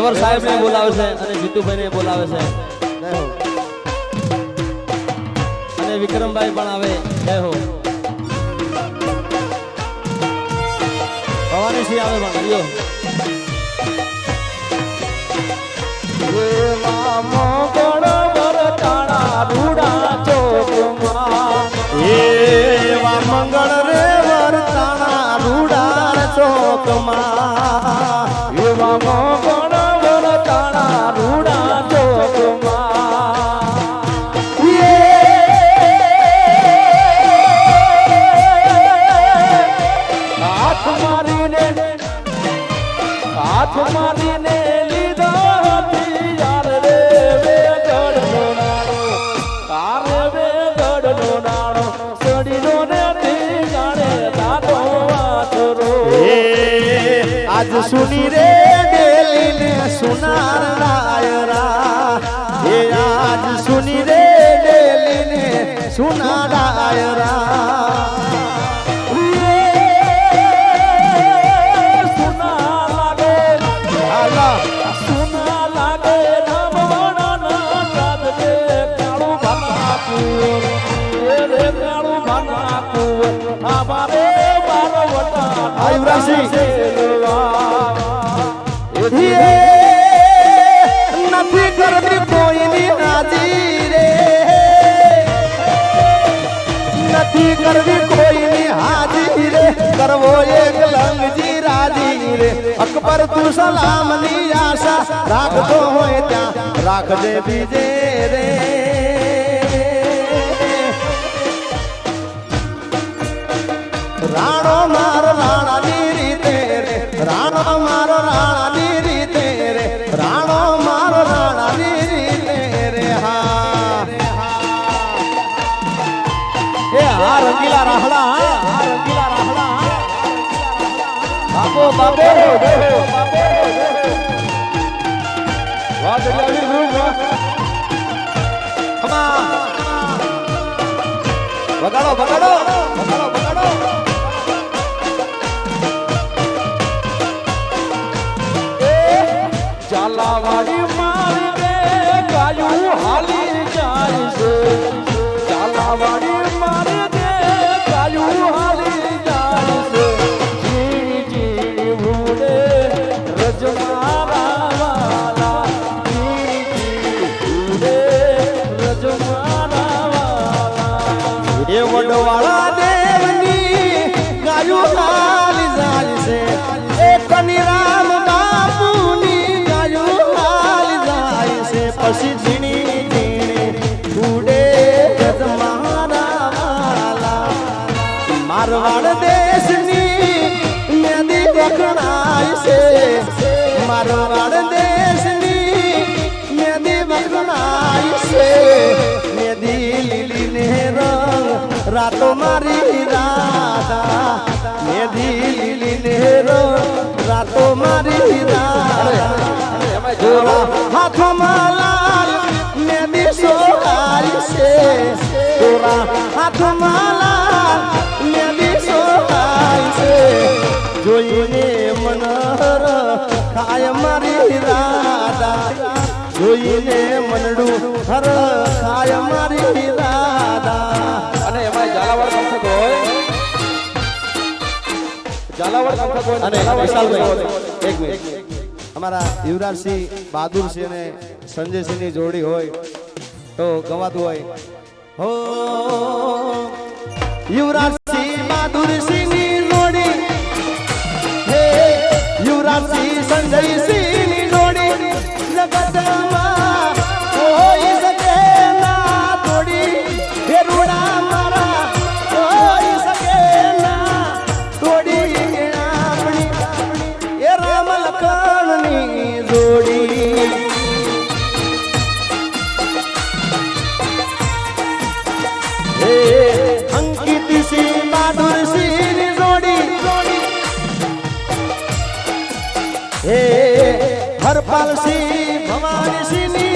waiver સાહેબ ને બોલાવે છે અને જીતુભાઈ ને બોલાવે છે અને વિક્રમભાઈ પણ આવે જય હો ભવાની સિંહ આવે પણ હરિયો એવા મોગળ વરતાણા રૂડા ચોકમાં એવા મંગળ રે વરતાણા રૂડા ચોકમાં એવા મોગળ વરતાણા રૂડા ચોકમાં હાથ મારીને आज सुनी रे डेली ने सुनार रायरा ये आज सुनी रे डेली ने सुनार रायरा सुना लागे आला सुना लागे रामवाणा रात दे काळू भानाकू रे काळू भानाकू हमारे बारो वटा आयुरासी નથી કરવી કોઈની હાજી રે નથી કરવી કોઈની હાજી રે કરવો એક લંગજી રાજી રે અકબર તું સલામની આશા રાખતો હોય ત્યાં રાખજે બીજે રે રાણો મારો રાણાની રીતે રે રાણો મારો રાણાની રીતે રે રાણો મારો રાણાની રીતે રે હા એ હા રંગીલા રાહડા હા રંગીલા રાહડા બાબો બાબો વાહ જલ્દી ગ્રુપ વાહ કમા વગાડો વગાડો વગાડો વગાડો ચાલાવાડી મારી રે ગાયું હાલી જાય છે ચાલાવાડી મારી રે ગાયું હાલી જાય છે જી જી ઉડે રજમારા વાલા જી જી ઉડે રજમારા વાલા એ વડવાળા દેવની ગાયું હાલી જાય છે એ કનિરામ બાપુની પછી ઝીણી ઝીણી ઉડે રજમારા વાલા મારવાડ દેશની મેદી વખણાય છે મારવાડ દેશની મેદી વખણાય છે મેદી લીલી ને રંગ રાતો મારી રાધા મેદી લીલી ને રંગ રાતો મારી રાધા હાથમાં લાલ મેદી સોહારી છે તોરા હાથમાં લાલ મેદી સોહારી છે જોઈને મનહર ખાય મારી રાધા જોઈને મનડું હર ખાય મારી રાધા અને એમાં ઝાલાવાડ પંથક હોય ઝાલાવાડ પંથક હોય અને વિશાલભાઈ એક મિનિટ અમારા યુવરાજસિંહ બહાદુરસિંહ અને સંજયસિંહની જોડી હોય તો ગવાતું હોય હો યુવરાજસિંહ બહાદુરસિંહની જોડી હે યુવરાજસિંહ સંજયસિંહની જોડી જગતમાં કોઈ શકે ના તોડી હે રૂડા મારા કોઈ શકે ના તોડી આપણી એ રામ લખણની જોડી હે અંકિત સિંહ બહાદુર સિંહ જોડી હે હરપાલ સિંહ ભવાની સિંહ